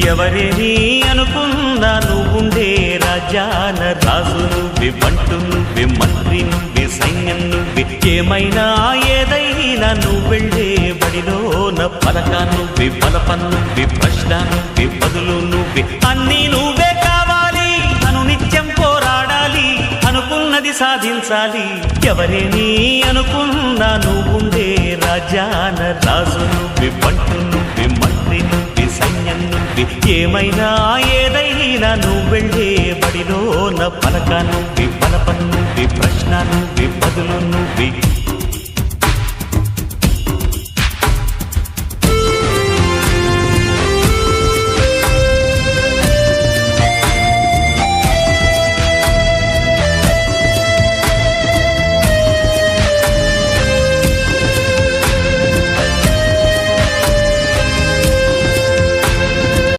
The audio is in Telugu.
ఎవరేని అనుకున్నా నువ్వుండే రాజ్యాన రాజు నువ్వే, బంటు నువ్వే, మంత్రి నువ్వే, సైన్యం నువ్వే, ఏమైనా ఏదైనా నువ్వెళ్ళే బడిలోన పలక నువ్వే, బలపం నువ్వే, ప్రశ్న నువ్వే, బదులు నువ్వే, అన్నీ నువ్వే కావాలి. నిత్యం పోరాడాలి, అనుకున్నది సాధించాలి. ఎవరేని అనుకున్నా నువ్వుండే రాజ్యాన రాజు నువ్వే, బంటు నువ్వే, మంత్రి నువ్వే, సైన్యం నువ్వే, ఏమైనా ఏదైనా నువ్వెళ్ళే బడిలోన పలక నువ్వే, బలపం నువ్వే, ప్రశ్న నువ్వే, బదులు నువ్వే.